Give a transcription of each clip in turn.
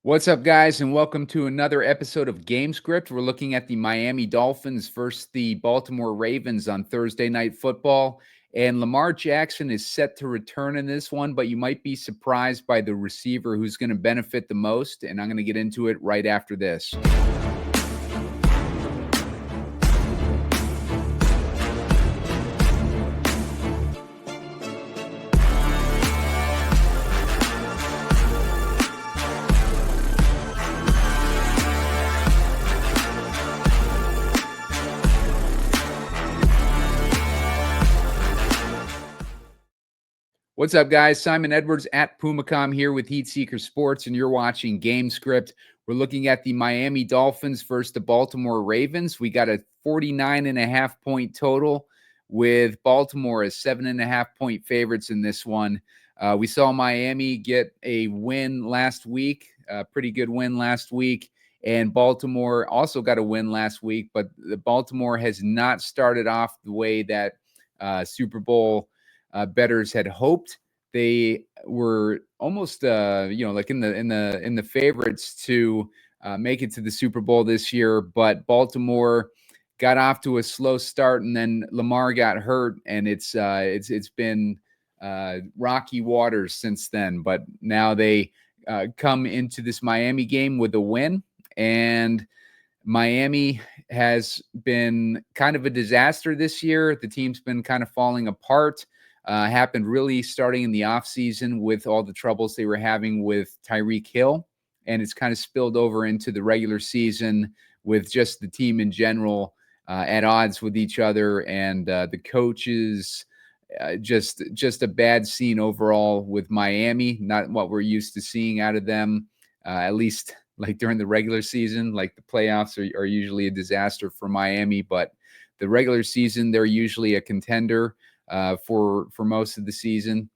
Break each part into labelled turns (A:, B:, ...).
A: What's up, guys, and welcome to another episode of Gamescript. We're looking at the Miami Dolphins versus the Baltimore Ravens on Thursday Night Football. And Lamar Jackson is set to return in this one, but you might be surprised by the receiver who's going to benefit the most. And I'm going to get into it right after this. What's up, guys? Simon Edwards at PumaCom here with Heatseeker Sports, and you're watching Gamescript. We're looking at the Miami Dolphins versus the Baltimore Ravens. We got a 49.5 point total with Baltimore as 7.5 point favorites in this one. We saw Miami get a win last week, a pretty good win last week, and Baltimore also got a win last week, but the Baltimore has not started off the way that Super Bowl bettors had hoped. They were almost, like in the favorites to make it to the Super Bowl this year, but Baltimore got off to a slow start, and then Lamar got hurt, and it's been rocky waters since then. But now they come into this Miami game with a win, and Miami has been kind of a disaster this year. The team's been kind of falling apart. Happened really starting in the offseason with all the troubles they were having with Tyreek Hill, and it's kind of spilled over into the regular season with just the team in general at odds with each other, and the coaches, just a bad scene overall with Miami, not what we're used to seeing out of them, at least like during the regular season. Like the playoffs are usually a disaster for Miami, but the regular season, they're usually a contender for most of the season.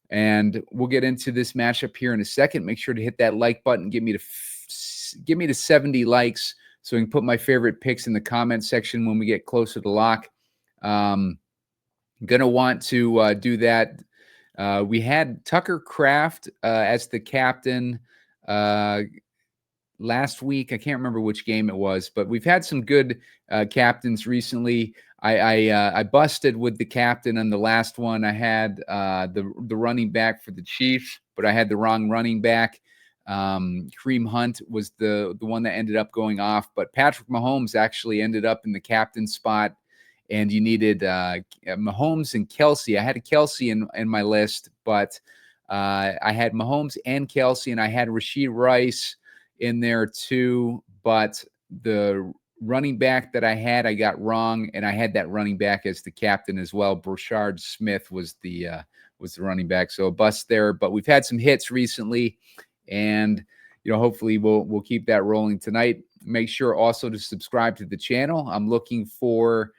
A: And we'll get into this matchup here in a second. Make sure to hit that like button. Give me to 70 likes so we can put my favorite picks in the comment section when we get closer to lock. Gonna want to do that. We had Tucker Kraft as the captain last week. I can't remember which game it was, but we've had some good captains recently. I busted with the captain on the last one. I had the running back for the Chiefs, but I had the wrong running back. Kareem Hunt was the one that ended up going off, but Patrick Mahomes actually ended up in the captain spot, and you needed Mahomes and Kelsey. I had a Kelsey in my list, but I had Mahomes and Kelsey, and I had Rashid Rice in there too, but the running back that I got wrong, and I had that running back as the captain as well. Brashard Smith was the running back, so a bust there. But we've had some hits recently, and hopefully we'll keep that rolling tonight. Make sure also to subscribe to the channel. I'm looking for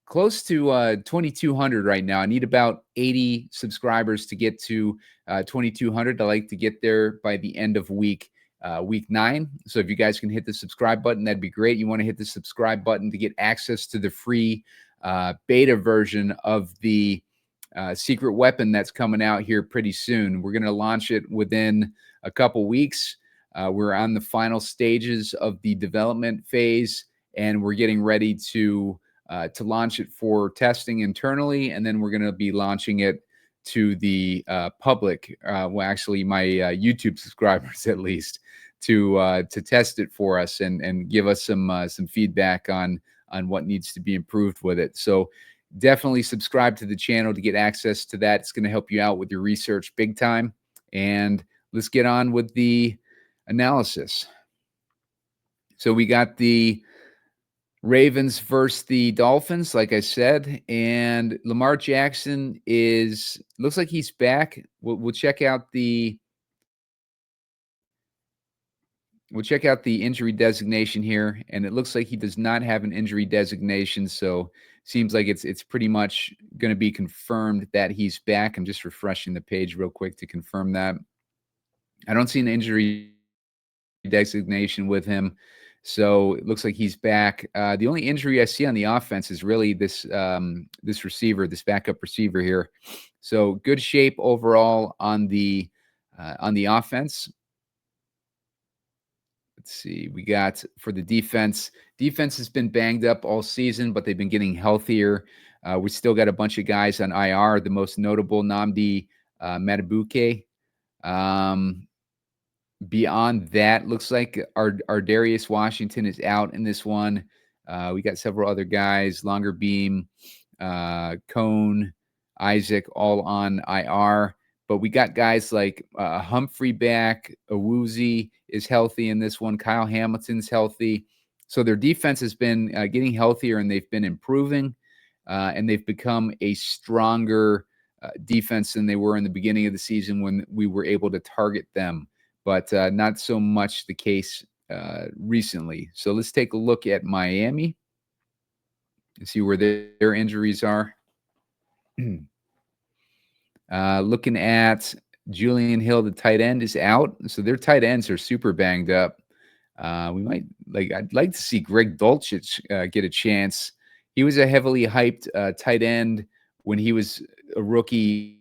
A: close to 2,200 right now. I need about 80 subscribers to get to 2,200. I like to get there by the end of week 9. So if you guys can hit the subscribe button, that'd be great. You want to hit the subscribe button to get access to the free beta version of the secret weapon that's coming out here pretty soon. We're going to launch it within a couple weeks. We're on the final stages of the development phase, and we're getting ready to launch it for testing internally, and then we're going to be launching it to the public, well, actually my YouTube subscribers at least, to test it for us and give us some feedback on what needs to be improved with it. So definitely subscribe to the channel to get access to that. It's going to help you out with your research big time. And let's get on with the analysis. So we got the Ravens versus the Dolphins, like I said, and Lamar Jackson looks like he's back. We'll check out the injury designation here, and it looks like he does not have an injury designation, so seems like it's pretty much going to be confirmed that he's back. I'm just refreshing the page real quick to confirm that. I don't see an injury designation with him. So it looks like he's back. The only injury I see on the offense is really this receiver, this backup receiver here. So good shape overall on the offense. Let's see. We got for the defense. Defense has been banged up all season, but they've been getting healthier. We still got a bunch of guys on IR. The most notable, Nnamdi Matabuke. Beyond that, looks like our Darius Washington is out in this one. We got several other guys, Longer Beam, Cone, Isaac, all on IR. But we got guys like Humphrey back, Awuzie is healthy in this one. Kyle Hamilton's healthy. So their defense has been getting healthier, and they've been improving, and they've become a stronger defense than they were in the beginning of the season when we were able to target them. But not so much the case recently. So let's take a look at Miami and see where their injuries are. Looking at Julian Hill, the tight end, is out. So their tight ends are super banged up. I'd like to see Greg Dulcich get a chance. He was a heavily hyped tight end when he was a rookie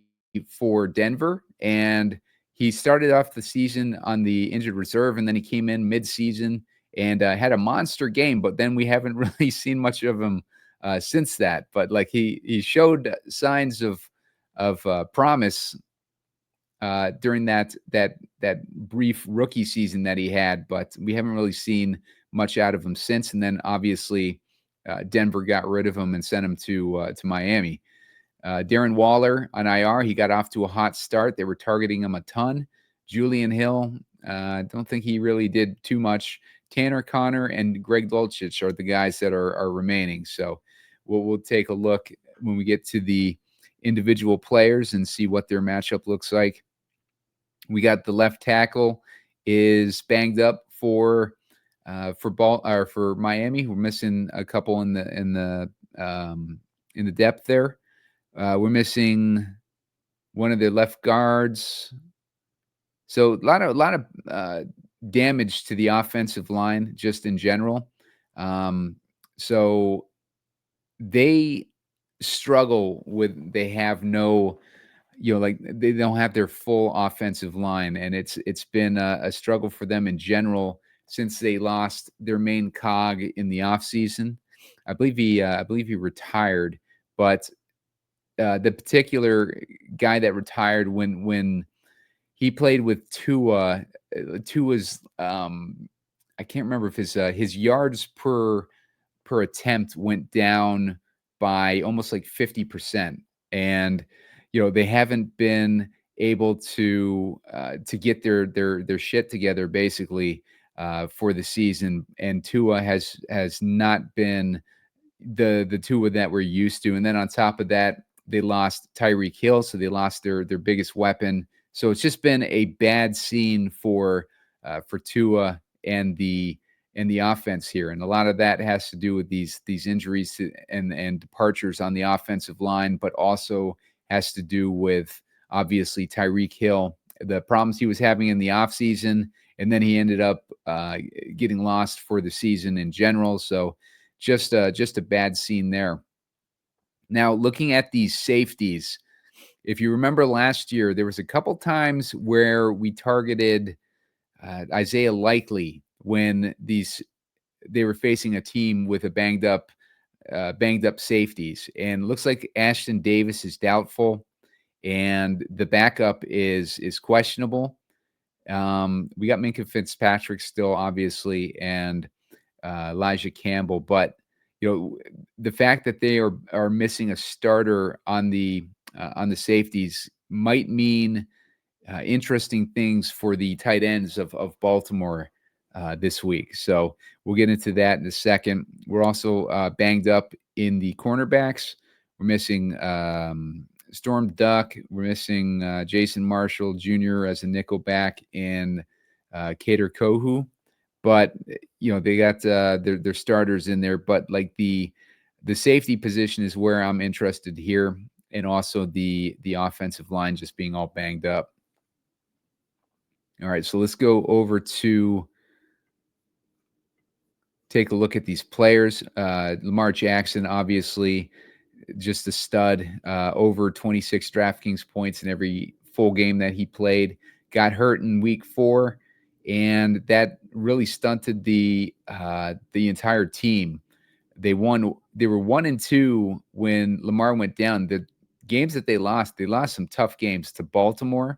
A: for Denver, and he started off the season on the injured reserve, and then he came in mid-season and had a monster game. But then we haven't really seen much of him since that. But like he showed signs of promise during that brief rookie season that he had, but we haven't really seen much out of him since. And then obviously Denver got rid of him and sent him to Miami. Darren Waller on IR, he got off to a hot start. They were targeting him a ton. Julian Hill, don't think he really did too much. Tanner Connor and Greg Dulcich are the guys that are remaining. So we'll take a look when we get to the individual players and see what their matchup looks like. We got the left tackle is banged up for Miami. We're missing a couple in the depth there. We're missing one of their left guards. So a lot of damage to the offensive line just in general. So they struggle with, they have no, like they don't have their full offensive line, and it's been a struggle for them in general since they lost their main cog in the offseason. I believe he retired, but the particular guy that retired when he played with Tua's I can't remember if his yards per attempt went down by almost like 50%, and they haven't been able to get their shit together basically for the season, and Tua has not been the Tua that we're used to. And then on top of that, they lost Tyreek Hill, so they lost their biggest weapon. So it's just been a bad scene for Tua and the offense here, and a lot of that has to do with these injuries and departures on the offensive line, but also has to do with obviously Tyreek Hill, the problems he was having in the offseason, and then he ended up getting lost for the season in general. So just a bad scene there. Now, looking at these safeties, if you remember last year, there was a couple times where we targeted Isaiah Likely when they were facing a team with a banged up safeties, and looks like Ashton Davis is doubtful, and the backup is questionable. We got Minkah Fitzpatrick still, obviously, and Elijah Campbell, but the fact that they are missing a starter on the safeties might mean interesting things for the tight ends of Baltimore this week. So we'll get into that in a second. We're also banged up in the cornerbacks. We're missing Storm Duck. We're missing Jason Marshall Jr. as a nickelback, and Kader Kohu. But they got their starters in there. But like the safety position is where I'm interested here, and also the offensive line just being all banged up. All right, so let's go over to take a look at these players. Lamar Jackson, obviously, just a stud, over 26 DraftKings points in every full game that he played. Got hurt in week 4, and that really stunted the entire team. They were 1-2 when Lamar went down. The games that they lost some tough games to Baltimore.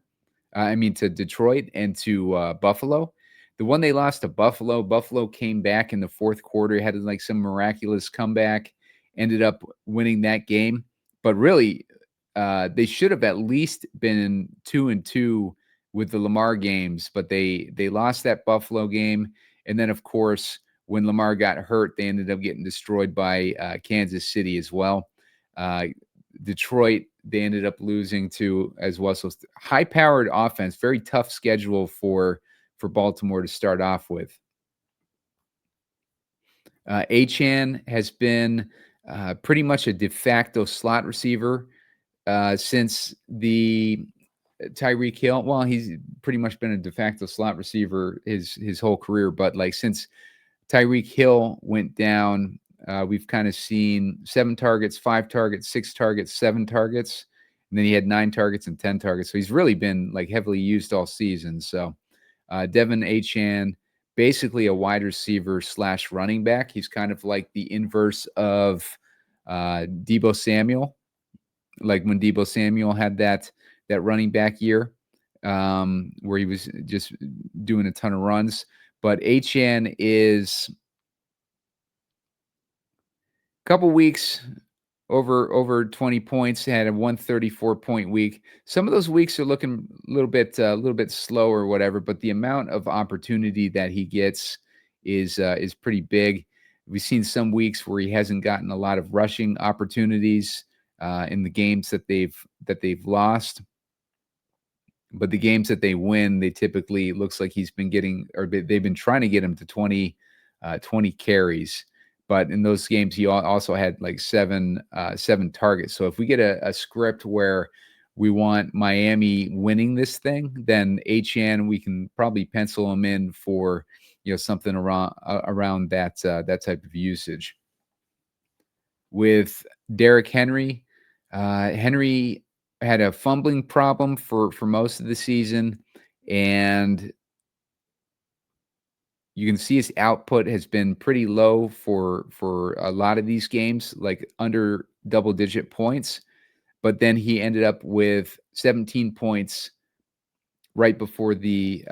A: To Detroit and to Buffalo. The one they lost to Buffalo came back in the fourth quarter, had like some miraculous comeback, ended up winning that game. But really, they should have at least been 2-2 with the Lamar games, but they lost that Buffalo game. And then, of course, when Lamar got hurt, they ended up getting destroyed by Kansas City as well. Detroit, they ended up losing to as well. So high-powered offense, very tough schedule for Baltimore to start off with. Achane has been pretty much a de facto slot receiver since the Tyreek Hill. Well, he's pretty much been a de facto slot receiver his whole career, but like since Tyreek Hill went down, we've kind of seen 7 targets, 5 targets, 6 targets, 7 targets, and then he had 9 targets and 10 targets. So he's really been like heavily used all season. So De'Von Achane, basically a wide receiver / running back. He's kind of like the inverse of Deebo Samuel, like when Deebo Samuel had that running back year where he was just doing a ton of runs. But Achane is a couple weeks over 20 points, had a 134-point week. Some of those weeks are looking a little bit slow or whatever, but the amount of opportunity that he gets is pretty big. We've seen some weeks where he hasn't gotten a lot of rushing opportunities in the games that they've lost. But the games that they win, they typically looks like he's been getting, or they've been trying to get him to 20 carries. But in those games, he also had like seven targets. So if we get a script where we want Miami winning this thing, then Achane, we can probably pencil him in for something around that type of usage. With Derrick Henry, Henry had a fumbling problem for most of the season, and you can see his output has been pretty low for a lot of these games, like under double-digit points. But then he ended up with 17 points right before the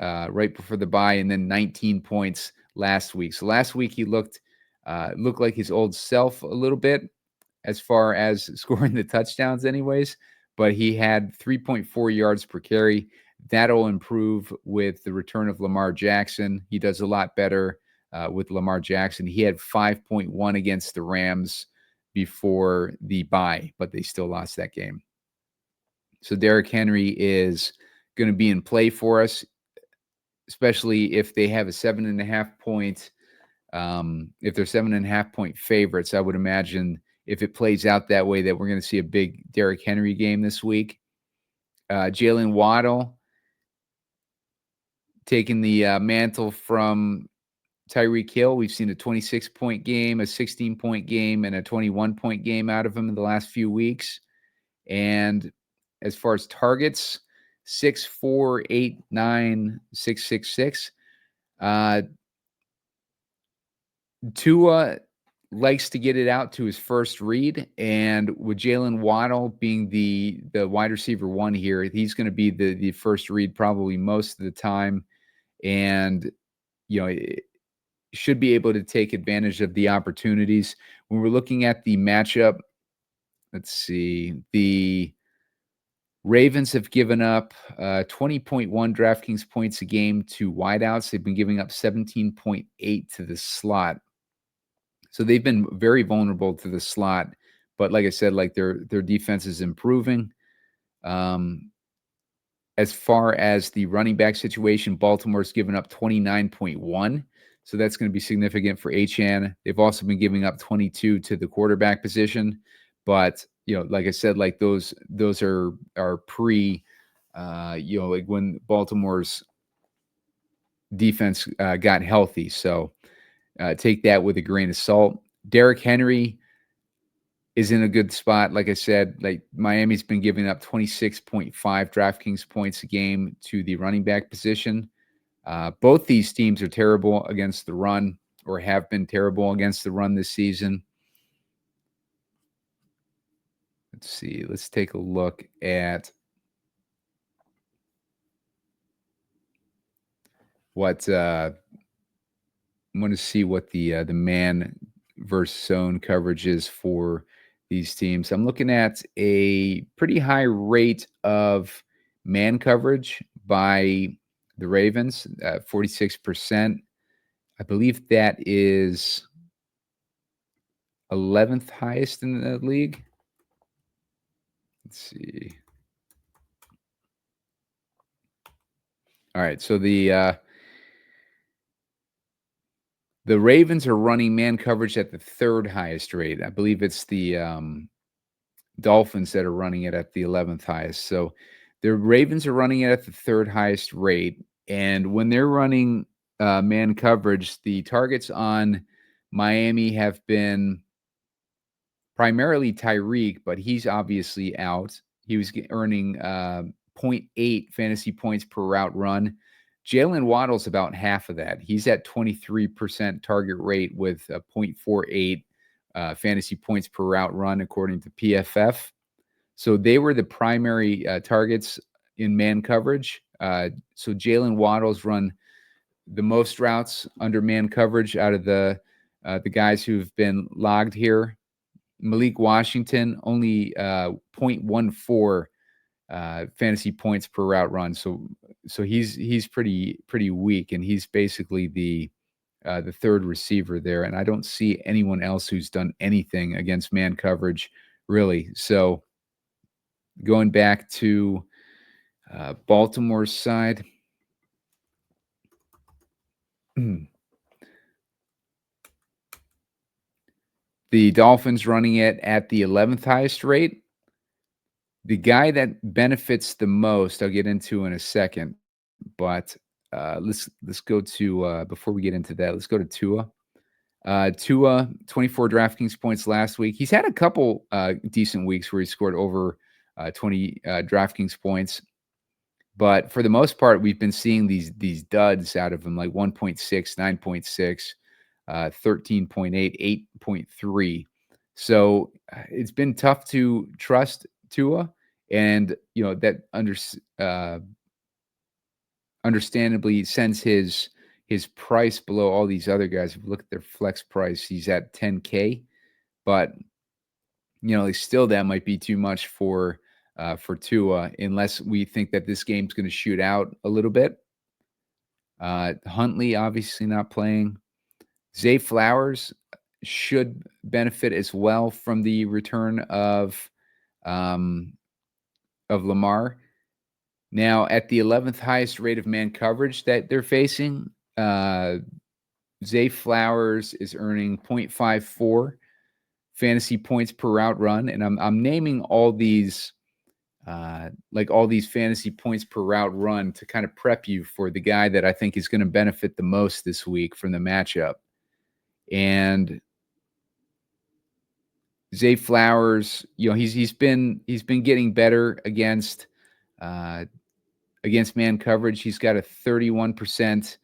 A: bye, and then 19 points last week. So last week he looked like his old self a little bit as far as scoring the touchdowns anyways, but he had 3.4 yards per carry. That'll improve with the return of Lamar Jackson. He does a lot better with Lamar Jackson. He had 5.1 against the Rams before the bye, but they still lost that game. So Derrick Henry is going to be in play for us, especially if they have a 7.5 point. If they're 7.5 point favorites, I would imagine if it plays out that way, that we're going to see a big Derrick Henry game this week. Jalen Waddle taking the mantle from Tyreek Hill. We've seen a 26-point game, a 16-point game, and a 21-point game out of him in the last few weeks. And as far as targets, 6'4", 8'9", 6'6". Tua likes to get it out to his first read, and with Jalen Waddle being the wide receiver 1 here, he's going to be the first read probably most of the time, and should be able to take advantage of the opportunities. When we're looking at the matchup, let's see, the Ravens have given up 20.1 DraftKings points a game to wideouts. They've been giving up 17.8 to the slot. So they've been very vulnerable to the slot. But like I said, like their defense is improving. As far as the running back situation, Baltimore's given up 29.1. So that's going to be significant for Achane. They've also been giving up 22 to the quarterback position. But, like I said, like those are pre, like when Baltimore's defense got healthy. So take that with a grain of salt. Derrick Henry is in a good spot. Like I said, like Miami's been giving up 26.5 DraftKings points a game to the running back position. Both these teams are terrible against the run, or have been terrible against the run this season. Let's see. Let's take a look at what I want to see what the man versus zone coverage is for these teams. I'm looking at a pretty high rate of man coverage by the Ravens, 46%. I believe that is 11th highest in the league. Let's see. All right, so the Ravens are running man coverage at the third highest rate. I believe it's the Dolphins that are running it at the 11th highest. So the Ravens are running it at the third highest rate. And when they're running man coverage, the targets on Miami have been primarily Tyreek, but he's obviously out. He was earning 0.8 fantasy points per route run. Jalen Waddle's about half of that. He's at 23% target rate with a 0.48 fantasy points per route run, according to PFF. So they were the primary targets in man coverage. So Jalen Waddle's run the most routes under man coverage out of the guys who've been logged here. Malik Washington only 0.14 fantasy points per route run. So he's pretty weak, and he's basically the third receiver there. And I don't see anyone else who's done anything against man coverage, really. So going back to Baltimore's side. The Dolphins running it at the 11th highest rate. The guy that benefits the most, I'll get into in a second, but let's go to before we get into that, let's go to Tua. Tua, 24 DraftKings points last week. He's had a couple decent weeks where he scored over 20 DraftKings points, but for the most part, we've been seeing these duds out of him, like 1.6, 9.6, 13.8, 8.3. So it's been tough to trust Tua, and that understandably sends his price below all these other guys. If you look at their flex price, he's at 10K, but still that might be too much for Tua, unless we think that this game's going to shoot out a little bit. Huntley obviously not playing. Zay Flowers should benefit as well from the return of Lamar. Now, at the 11th highest rate of man coverage that they're facing, Zay Flowers is earning 0.54 fantasy points per route run, and I'm naming all these all these fantasy points per route run to kind of prep you for the guy that I think is going to benefit the most this week from the matchup. And Zay Flowers, he's been getting better against man coverage. He's got a 31%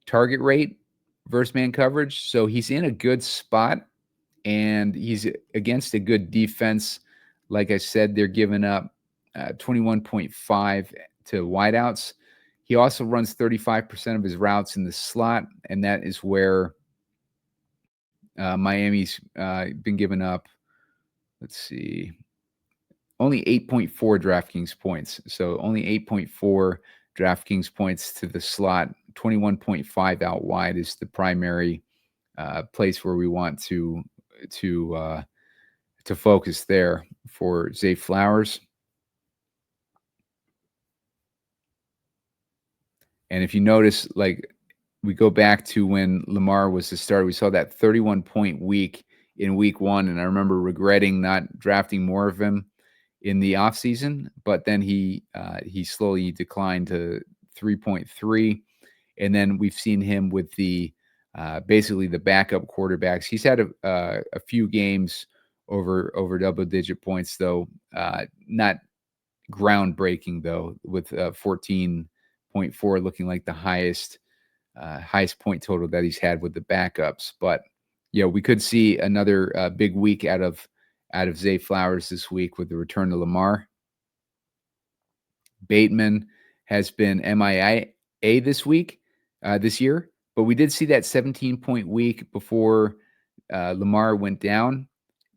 A: target rate versus man coverage, so he's in a good spot, and he's against a good defense. Like I said, they're giving up 21.5 to wideouts. He also runs 35% of his routes in the slot, and that is where Miami's been giving up, let's see, only 8.4 DraftKings points. So only 8.4 DraftKings points to the slot. 21.5 out wide is the primary place where we want to focus there for Zay Flowers. And if you notice, like, we go back to when Lamar was the starter, we saw that 31-point week in week one, and I remember regretting not drafting more of him in the offseason, but then he slowly declined to 3.3, and then we've seen him with the basically the backup quarterbacks. He's had a few games over double-digit points, though, not groundbreaking, though, with 14.7 0.4, looking like the highest point total that he's had with the backups. But we could see another big week out of Zay Flowers this week with the return to Lamar. Bateman has been MIA this year, but we did see that 17-point week before Lamar went down.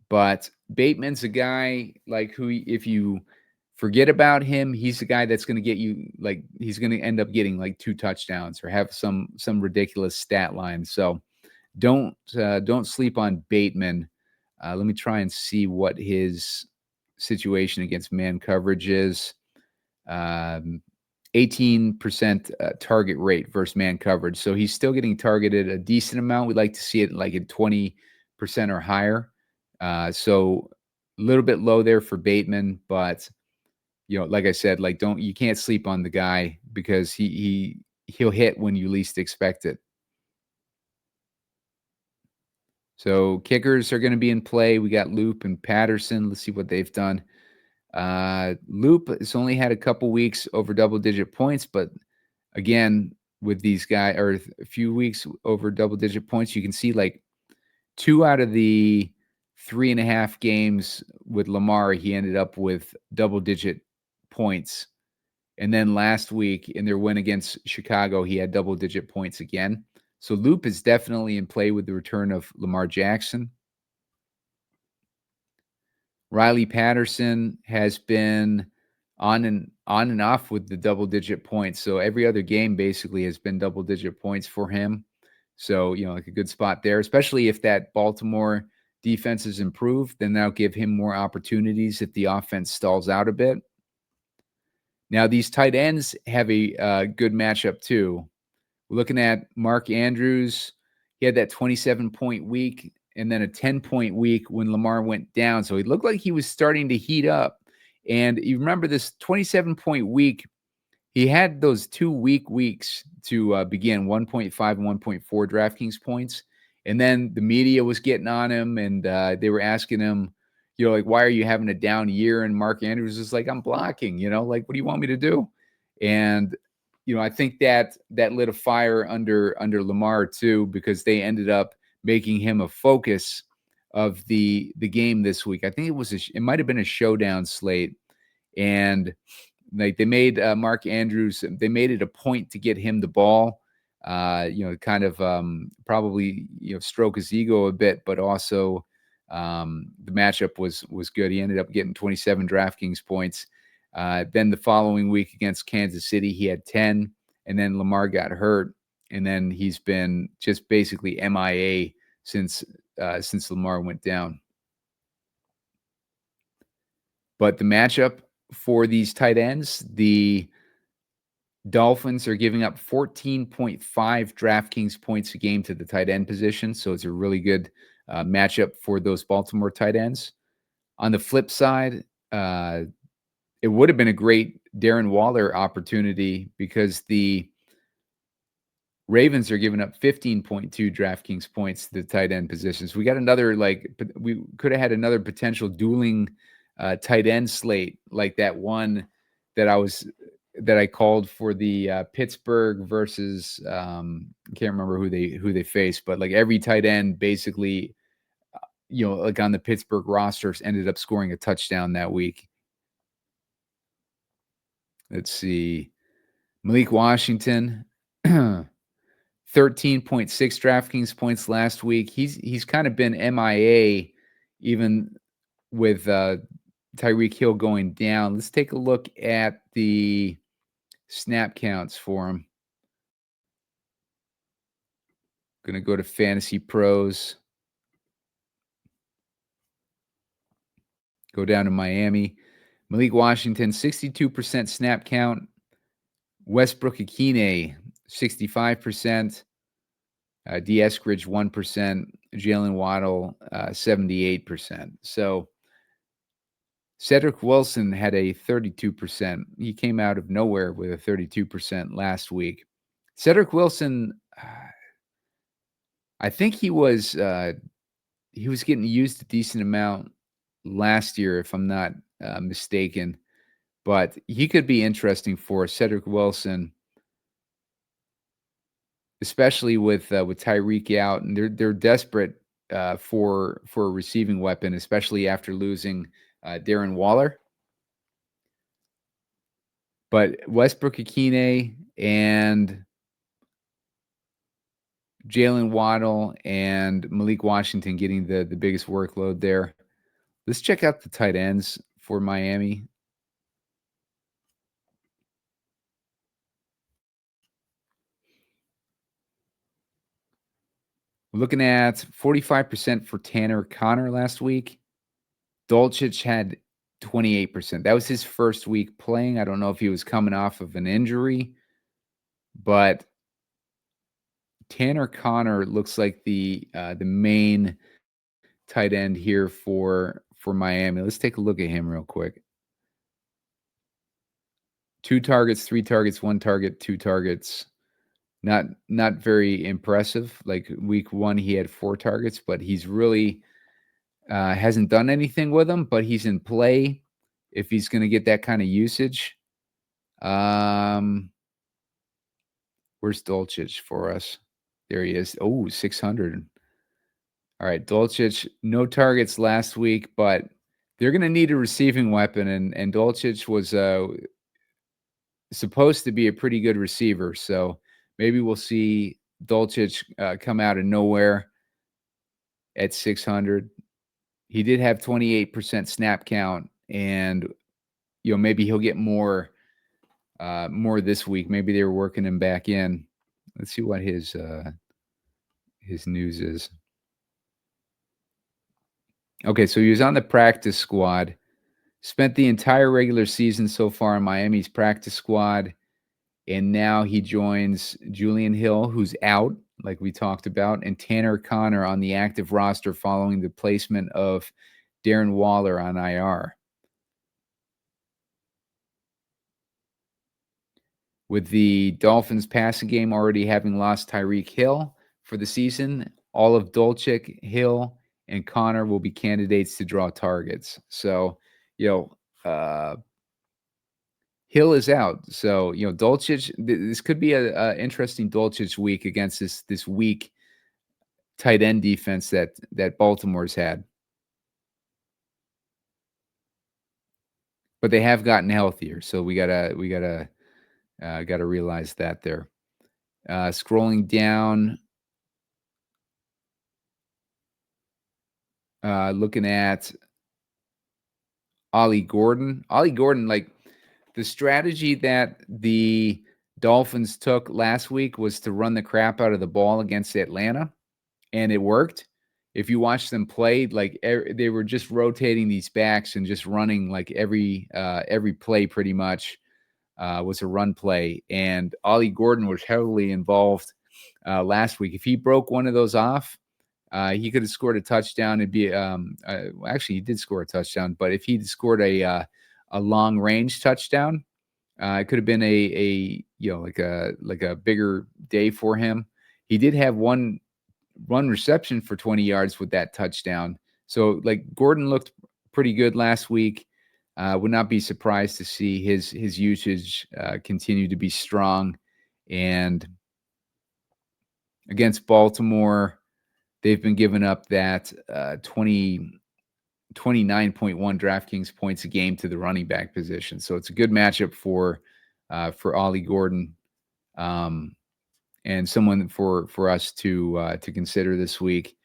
A: But Bateman's a guy like who, if you forget about him, he's the guy that's going to get you, like, he's going to end up getting like 2 touchdowns or have some ridiculous stat line. So don't sleep on Bateman. Let me try and see what his situation against man coverage is. 18% target rate versus man coverage. So he's still getting targeted a decent amount. We'd like to see it like at 20% or higher. So a little bit low there for Bateman, but like I said, like you can't sleep on the guy because he'll hit when you least expect it. So kickers are going to be in play. We got Loop and Patterson. Let's see what they've done. Loop has only had a couple weeks over double-digit points, but again, with these guys, or a few weeks over double-digit points, you can see like 2 out of the 3.5 games with Lamar, he ended up with double-digit points. And then last week in their win against Chicago, he had double-digit points again. So Loop is definitely in play with the return of Lamar Jackson. Riley Patterson has been on and off with the double-digit points. So every other game basically has been double-digit points for him. So, like a good spot there, especially if that Baltimore defense is improved, then that'll give him more opportunities if the offense stalls out a bit. Now, these tight ends have a good matchup too. We're looking at Mark Andrews. He had that 27-point week and then a 10-point week when Lamar went down. So he looked like he was starting to heat up. And you remember this 27-point week, he had those 2 weak weeks to begin, 1.5 and 1.4 DraftKings points. And then the media was getting on him, and they were asking him, like, why are you having a down year? And Mark Andrews is like, I'm blocking, like, what do you want me to do? And, I think that lit a fire under Lamar too, because they ended up making him a focus of the game this week. I think it might have been a showdown slate. And like they made Mark Andrews, they made it a point to get him the ball, kind of probably, stroke his ego a bit, but also the matchup was good. He ended up getting 27 DraftKings points. Then the following week against Kansas City, he had 10, and then Lamar got hurt. And then he's been just basically MIA since Lamar went down. But the matchup for these tight ends, the Dolphins are giving up 14.5 DraftKings points a game to the tight end position. So it's a really good matchup for those Baltimore tight ends. On the flip side, it would have been a great Darren Waller opportunity because the Ravens are giving up 15.2 DraftKings points to the tight end positions. We got another, we could have had another potential dueling tight end slate, like that one that I called for the Pittsburgh versus I can't remember who they faced, but like every tight end basically, like on the Pittsburgh rosters ended up scoring a touchdown that week. Let's see, Malik Washington. 13.6 DraftKings points last week. He's kind of been MIA even with Tyreek Hill going down. Let's take a look at the snap counts for him. Going to go to Fantasy Pros. Go down to Miami. Malik Washington, 62% snap count. Westbrook Achane, 65%. D. Eskridge, 1%. Jalen Waddle, 78%. So Cedric Wilson had a 32%. He came out of nowhere with a 32% last week. Cedric Wilson, I think he was getting used a decent amount last year, if I'm not mistaken. But he could be interesting for Cedric Wilson. especially with Tyreek out, and they're desperate for a receiving weapon, especially after losing Darren Waller. But Westbrook Akine and Jalen Waddle and Malik Washington getting the biggest workload there. Let's check out the tight ends for Miami. We're looking at 45% for Tanner Connor last week. Dolchich had 28%. That was his first week playing. I don't know if he was coming off of an injury, but Tanner Connor looks like the main tight end here for Miami. Let's take a look at him real quick. 2 targets, 3 targets, 1 target, 2 targets. Not very impressive. Like week 1, he had 4 targets, but he's really hasn't done anything with them. But he's in play if he's going to get that kind of usage. Where's Dolchich for us? There he is. Oh, 600. All right, Dolchich, no targets last week, but they're going to need a receiving weapon, and Dolchich was supposed to be a pretty good receiver, so maybe we'll see Dolchich come out of nowhere at 600. He did have 28% snap count, and maybe he'll get more this week. Maybe they were working him back in. Let's see what his news is. Okay, so he was on the practice squad, spent the entire regular season so far in Miami's practice squad, and now he joins Julian Hill, who's out, like we talked about, and Tanner Connor on the active roster following the placement of Darren Waller on IR. With the Dolphins passing game already having lost Tyreek Hill for the season, all of Dolchich, Hill, and Connor will be candidates to draw targets. So, Hill is out. So, Dolchich, this could be a interesting Dolchich week against this weak tight end defense that Baltimore's had. But they have gotten healthier, so we gotta realize that there. Scrolling down, looking at Ollie Gordon. Ollie Gordon, like the strategy that the Dolphins took last week was to run the crap out of the ball against Atlanta, and it worked. If you watch them play, like they were just rotating these backs and just running like every play pretty much was a run play. And Ollie Gordon was heavily involved last week. If he broke one of those off, he could have scored a touchdown. It'd be actually he did score a touchdown, but if he'd scored a long range touchdown, it could have been like a bigger day for him. He did have one reception for 20 yards with that touchdown. So like Gordon looked pretty good last week. Would not be surprised to see his usage continue to be strong. And against Baltimore, they've been giving up that 29.1 DraftKings points a game to the running back position. So it's a good matchup for Ollie Gordon, and someone for us to consider this week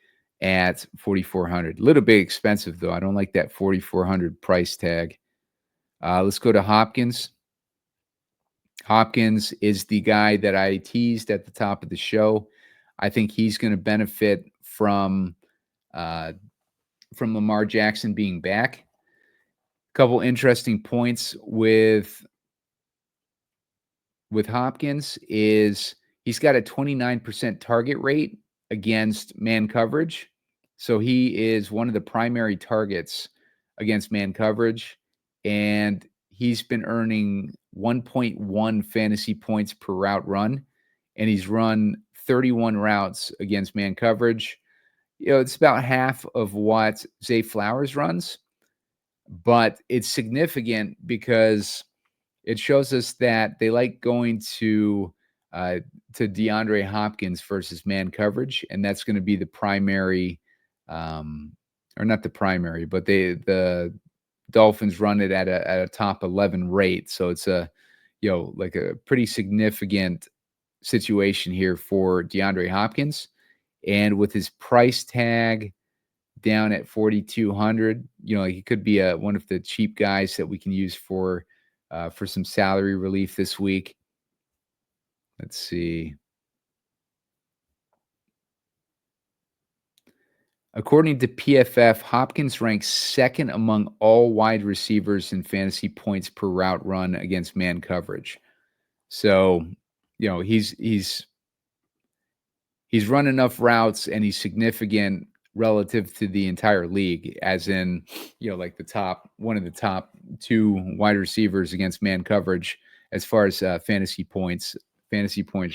A: at 4,400. A little bit expensive though. I don't like that 4,400 price tag. Let's go to Hopkins. Hopkins is the guy that I teased at the top of the show. I think he's going to benefit from Lamar Jackson being back. A couple interesting points with Hopkins is he's got a 29% target rate against man coverage. So he is one of the primary targets against man coverage, and he's been earning 1.1 fantasy points per route run, and he's run 31 routes against man coverage. It's about half of what Zay Flowers runs, but it's significant because it shows us that they like going to uh, to DeAndre Hopkins versus man coverage, and that's going to be the primary, or not the primary, but the Dolphins run it at a top 11 rate, so it's like a pretty significant situation here for DeAndre Hopkins, and with his price tag down at 4,200, he could be one of the cheap guys that we can use for some salary relief this week. Let's see. According to PFF, Hopkins ranks second among all wide receivers in fantasy points per route run against man coverage. So, he's run enough routes and he's significant relative to the entire league, as in, like one of the top two wide receivers against man coverage as far as fantasy points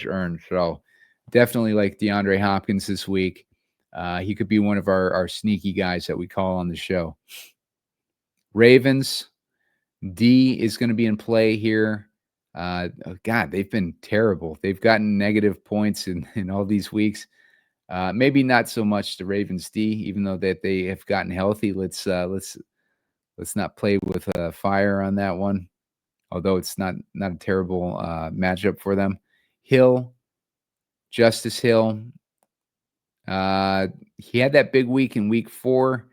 A: earned. So definitely like DeAndre Hopkins this week. He could be one of our sneaky guys that we call on the show. Ravens, D is going to be in play here. God, they've been terrible. They've gotten negative points in all these weeks. Maybe not so much the Ravens D, even though that they have gotten healthy. Let's not play with fire on that one. Although it's not a terrible matchup for them. Hill, Justice Hill. He had that big week in week 4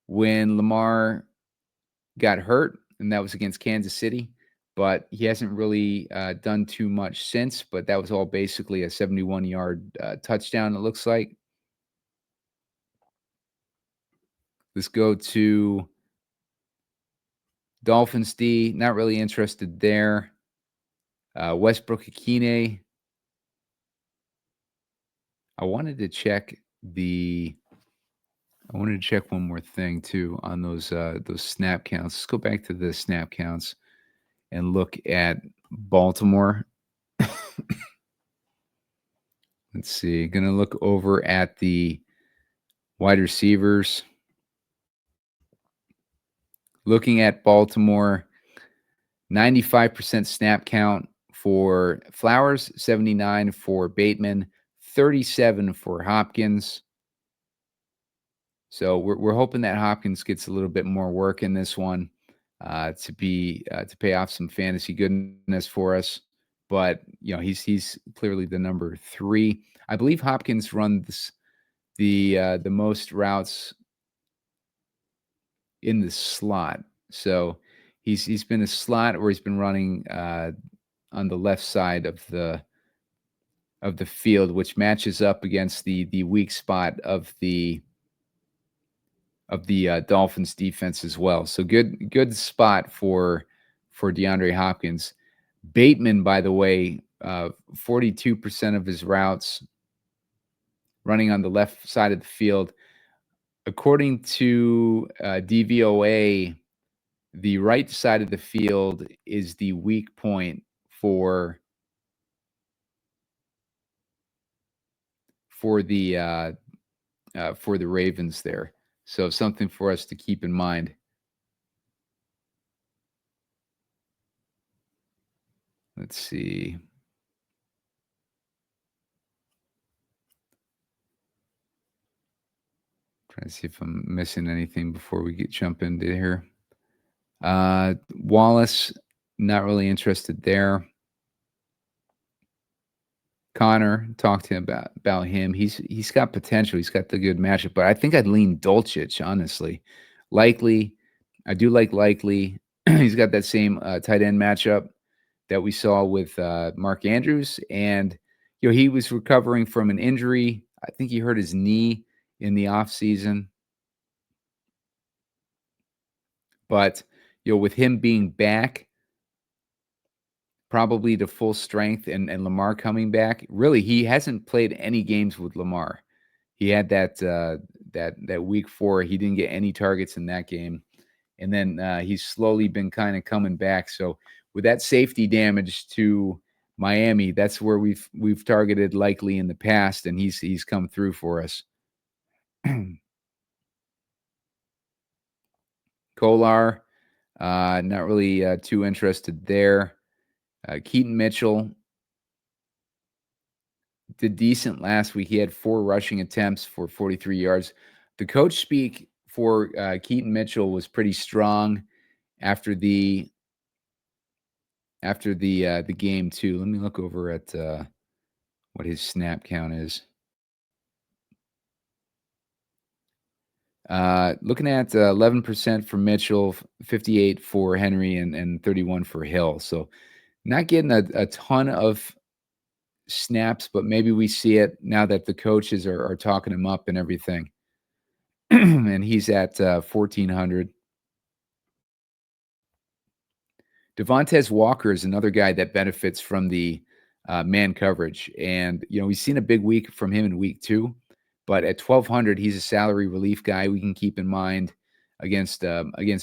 A: when Lamar got hurt, and that was against Kansas City. But he hasn't really done too much since. But that was all basically a 71-yard touchdown, it looks like. Let's go to Dolphins D. Not really interested there. Westbrook Akine. I wanted to check one more thing too on those snap counts. Let's go back to the snap counts and look at Baltimore. Let's see. Going to look over at the wide receivers. Looking at Baltimore, 95% snap count for Flowers, 79 for Bateman, 37 for Hopkins. So we're hoping that Hopkins gets a little bit more work in this one to pay off some fantasy goodness for us. But he's clearly the number 3. I believe Hopkins runs the most routes in the slot. So he's been a slot, or he's been running on the left side of the field, which matches up against the weak spot of the Dolphins defense as well. So good spot for DeAndre Hopkins. Bateman, by the way, 42% of his routes running on the left side of the field. According to DVOA, the right side of the field is the weak point for the Ravens there. So something for us to keep in mind. Let's see. Trying to see if I'm missing anything before we jump into here. Wallace, not really interested there. Connor, talked to him about him. He's got potential. He's got the good matchup, but I think I'd lean Dulcich, honestly. Likely, I do like Likely. He's got that same tight end matchup that we saw with Mark Andrews, and he was recovering from an injury. I think he hurt his knee in the offseason. But with him being back, probably to full strength, and Lamar coming back, really he hasn't played any games with Lamar. He had that week 4. He didn't get any targets in that game, and then he's slowly been kind of coming back. So with that safety damage to Miami, that's where we've targeted Likely in the past, and he's come through for us. Kolar, not really too interested there. Keaton Mitchell, did decent last week. He had 4 rushing attempts for 43 yards. The coach speak for Keaton Mitchell was pretty strong after the game too. Let me look over at what his snap count is. Looking at 11% for Mitchell, 58 for Henry, and 31 for Hill. So not getting a ton of snaps, but maybe we see it now that the coaches are talking him up and everything. And he's at 1,400. Devontae Walker is another guy that benefits from the man coverage. And, we've seen a big week from him in week 2. But at 1,200, he's a salary relief guy we can keep in mind against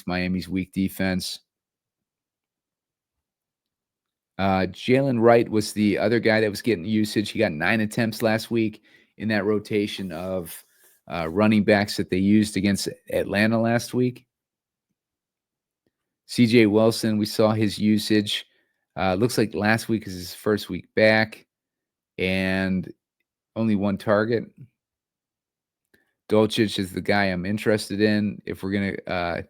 A: Miami's weak defense. Jalen Wright was the other guy that was getting usage. He got 9 attempts last week in that rotation of running backs that they used against Atlanta last week. CJ Wilson, we saw his usage. Looks like last week is his first week back, and only 1 target. Dolchich is the guy I'm interested in. If we're gonna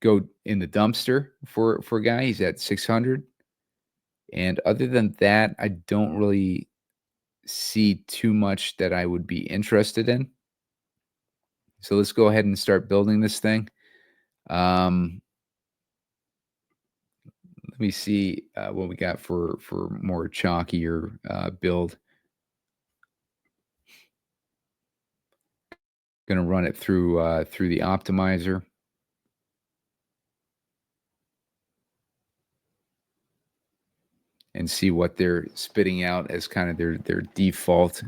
A: go in the dumpster for a guy, he's at 600. And other than that, I don't really see too much that I would be interested in. So let's go ahead and start building this thing. Let me see what we got for more chalkier build. Going to run it through the optimizer. And see what they're spitting out as kind of their default.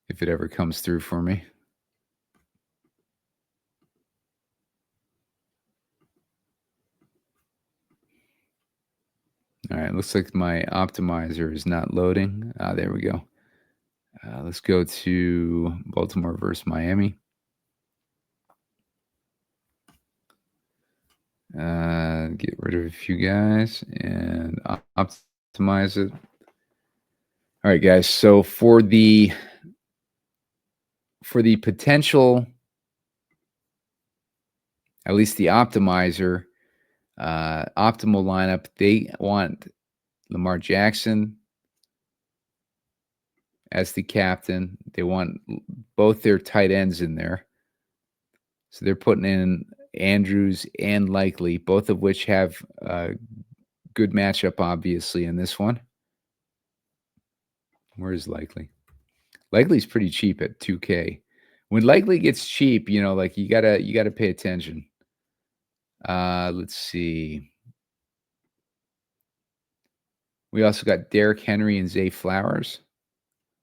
A: If it ever comes through for me. All right, looks like my optimizer is not loading. There we go. Let's go to Baltimore versus Miami. Get rid of a few guys and optimize it. All right, guys. So for the potential, at least the optimizer, optimal lineup, they want Lamar Jackson as the captain. They want both their tight ends in there. So they're putting in Andrews and Likely, both of which have a good matchup, obviously, in this one. Where is Likely? Likely's pretty cheap at 2K. When Likely gets cheap, like you gotta pay attention. Let's see. We also got Derrick Henry and Zay Flowers.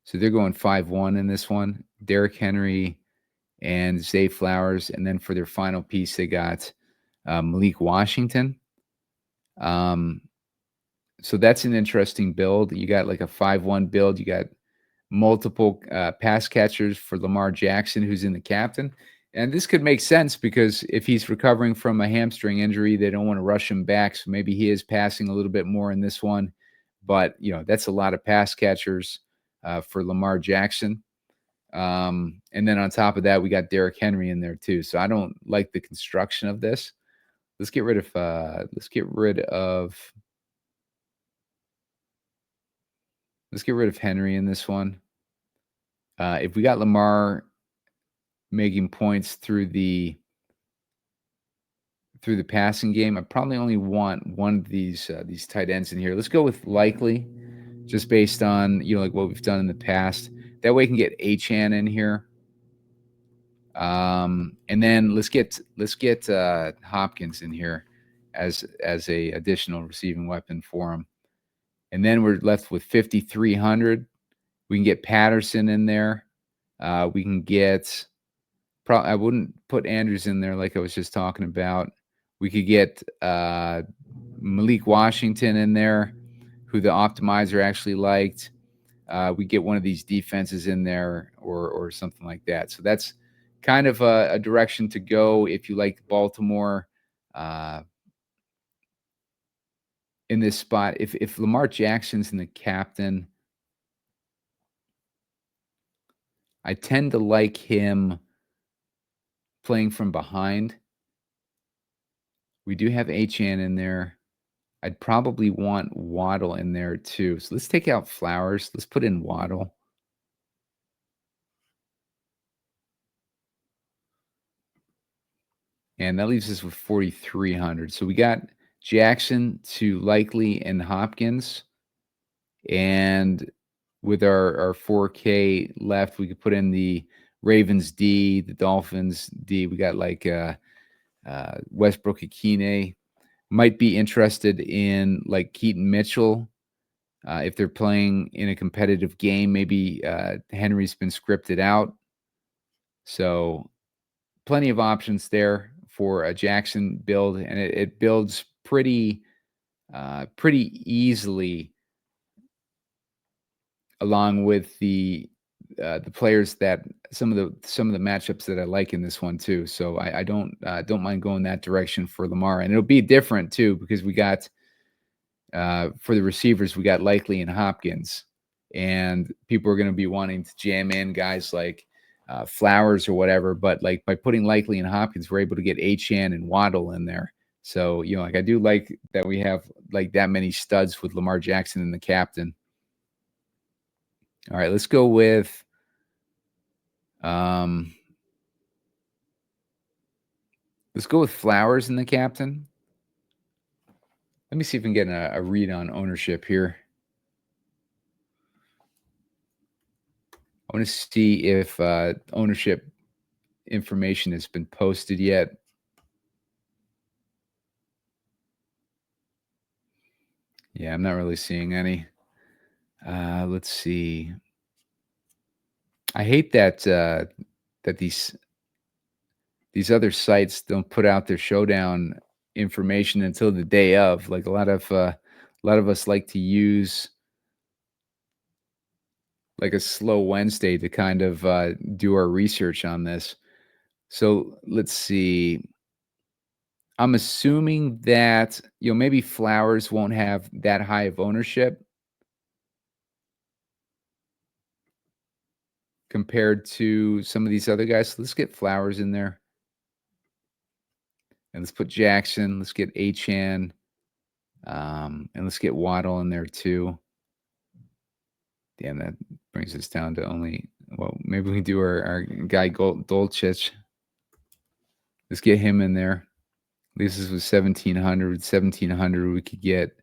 A: So they're going 5-1 in this one. Derrick Henry and Zay Flowers. And then for their final piece, they got Malik Washington. So that's an interesting build. You got like a 5-1 build. You got multiple pass catchers for Lamar Jackson, who's in the captain. And this could make sense because if he's recovering from a hamstring injury, they don't want to rush him back. So maybe he is passing a little bit more in this one. But, that's a lot of pass catchers for Lamar Jackson. And then on top of that, we got Derrick Henry in there too. So I don't like the construction of this. Let's get rid of Henry in this one. If we got Lamar making points through the passing game, I probably only want one of these tight ends in here. Let's go with Likely, just based on like what we've done in the past. That way, we can get Achane in here. And then let's get Hopkins in here as a additional receiving weapon for him. And then we're left with 5,300. We can get Patterson in there. We can get. I wouldn't put Andrews in there like I was just talking about. We could get Malik Washington in there, who the optimizer actually liked. We get one of these defenses in there or something like that. So that's kind of a direction to go if you like Baltimore. in this spot. If Lamar Jackson's in the captain, I tend to like him playing from behind. We do have Achane in there. I'd probably want Waddle in there too. So let's take out Flowers. Let's put in Waddle. And that leaves us with 4,300. So we got Jackson to Likely and Hopkins. And with our 4K left, we could put in the Ravens D, the Dolphins D. We got like Westbrook Akine. Might be interested in like Keaton Mitchell. If they're playing in a competitive game, maybe Henry's been scripted out. So plenty of options there for a Jackson build, and it builds pretty easily along with the players that some of the matchups that I like in this one too. So I don't mind going that direction for Lamar, and it'll be different too because we got for the receivers we got Likely and Hopkins, and people are going to be wanting to jam in guys like Flowers or whatever. But like by putting Likely and Hopkins, we're able to get Achane and Waddle in there. So like I do like that we have like that many studs with Lamar Jackson and the captain. All right, let's go with Flowers in the captain. Let me see if we can get a read on ownership here. I want to see if ownership information has been posted yet. Yeah, I'm not really seeing any. Let's see. I hate that that these other sites don't put out their showdown information until the day of. Like a lot of us like to use like a slow Wednesday to kind of do our research on this. So let's see. I'm assuming that maybe Flowers won't have that high of ownership compared to some of these other guys. So let's get Flowers in there. And let's put Jackson. Let's get Achane. And let's get Waddle in there too. Damn, that brings us down to only, well, maybe we do our guy Dolchich. Let's get him in there. Leaves us with 1,700. 1,700, we could get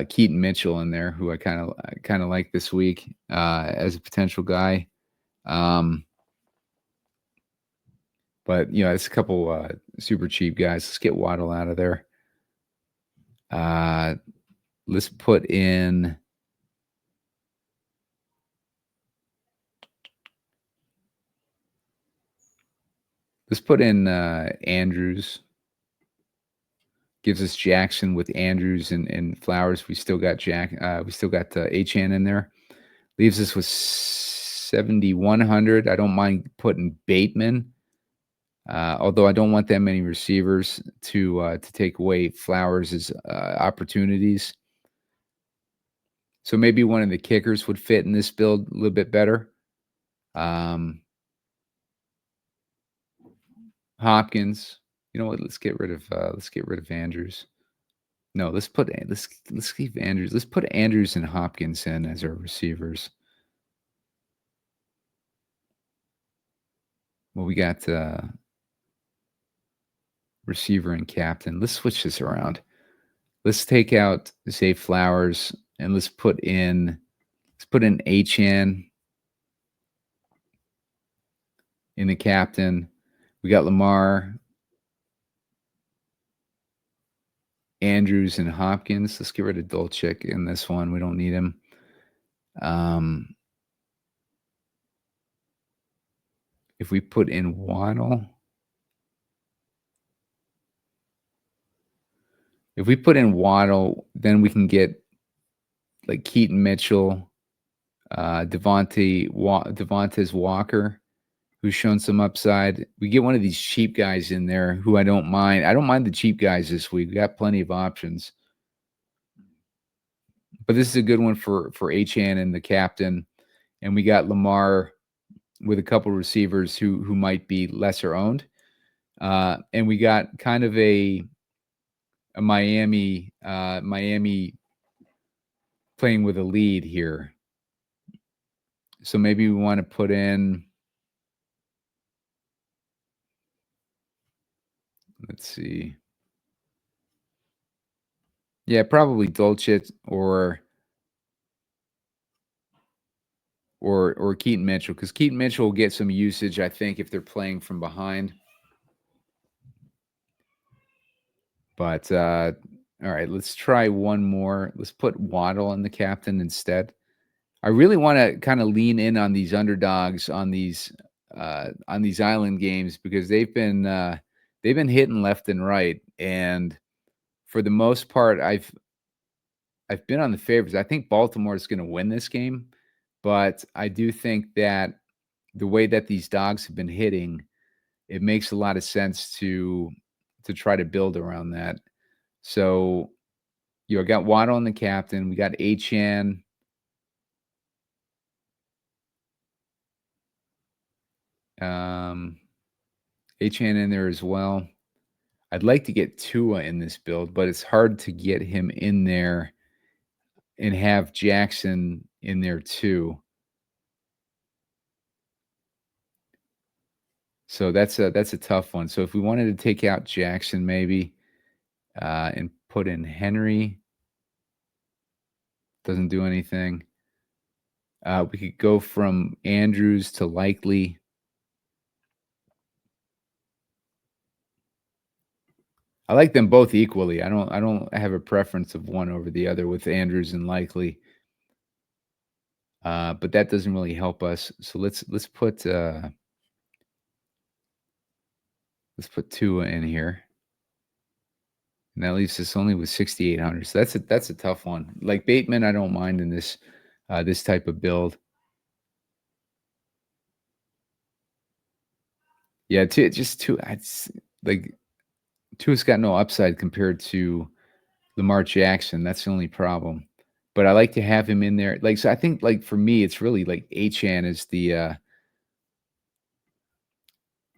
A: Keaton Mitchell in there, who I kind of like this week as a potential guy. But it's a couple super cheap guys. Let's get Waddle out of there. Let's put in. Let's put in Andrews. Gives us Jackson with Andrews and Flowers. We still got Achane in there. Leaves us with 7,100. I don't mind putting Bateman, although I don't want that many receivers to take away Flowers' opportunities. So maybe one of the kickers would fit in this build a little bit better. Hopkins. You know what? Let's get rid of Andrews. No, let's keep Andrews. Let's put Andrews and Hopkins in as our receivers. Well, we got receiver and captain. Let's switch this around. Let's take out Zay Flowers and let's put in Achane in the captain. We got Lamar, Andrews, and Hopkins. Let's get rid of Dolchich in this one. We don't need him. If we put in Waddle, then we can get like Keaton Mitchell, Devontae Walker, who's shown some upside. We get one of these cheap guys in there who I don't mind. I don't mind the cheap guys this week. We got plenty of options. But this is a good one for Achane and the captain. And we got Lamar with a couple receivers who might be lesser owned. And we got kind of a Miami playing with a lead here. So maybe we want to put in, let's see. Yeah, probably Dolchit or Keaton Mitchell, because Keaton Mitchell will get some usage, I think, if they're playing from behind. But all right, let's try one more. Let's put Waddle on the captain instead. I really want to kind of lean in on these underdogs on these island games, because they've been hitting left and right, and for the most part, I've been on the favorites. I think Baltimore is going to win this game, but I do think that the way that these dogs have been hitting, it makes a lot of sense to try to build around that. So, I got Waddle and the captain. We got Achane. Achane in there as well. I'd like to get Tua in this build, but it's hard to get him in there and have Jackson in there too. So that's a tough one. So if we wanted to take out Jackson maybe and put in Henry, doesn't do anything. We could go from Andrews to Likely. I like them both equally. I don't have a preference of one over the other with Andrews and Likely. But that doesn't really help us. So let's put Tua in here. And that leaves us only with 6,800. So that's a tough one. Like Bateman, I don't mind in this this type of build. Yeah, Tua's got no upside compared to Lamar Jackson. That's the only problem. But I like to have him in there. Like, so I think, like, for me, it's really like Achane is the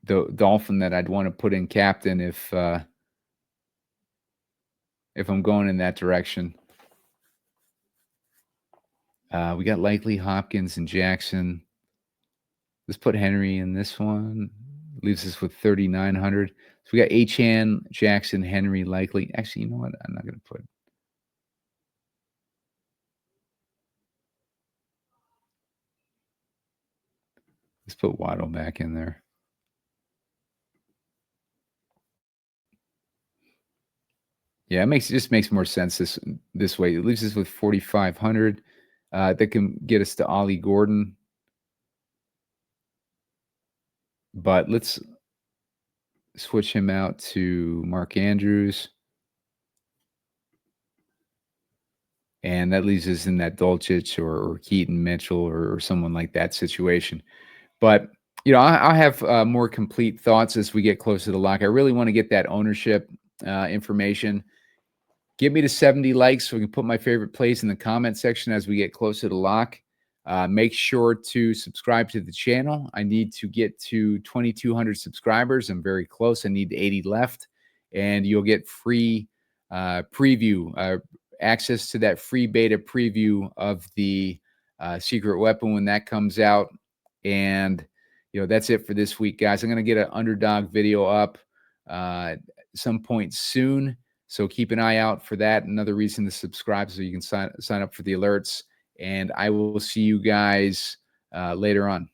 A: Dolphin that I'd want to put in captain if I'm going in that direction. We got Likely, Hopkins, and Jackson. Let's put Henry in this one. Leaves us with 3,900. So we got Achane, Jackson, Henry, Likely. Actually, you know what? I'm not going to put. Let's put Waddle back in there. Yeah, it just makes more sense this way. It leaves us with 4,500. That can get us to Ollie Gordon. But let's switch him out to Mark Andrews. And that leaves us in that Dolchich or Keaton Mitchell or someone like that situation. But, I'll have more complete thoughts as we get closer to the lock. I really want to get that ownership information. Get me to 70 likes so we can put my favorite plays in the comment section as we get closer to lock. Make sure to subscribe to the channel. I need to get to 2,200 subscribers. I'm very close. I need 80 left. And you'll get free preview, access to that free beta preview of the secret weapon when that comes out. And, that's it for this week, guys. I'm going to get an underdog video up some point soon. So keep an eye out for that. Another reason to subscribe so you can sign up for the alerts. And I will see you guys later on.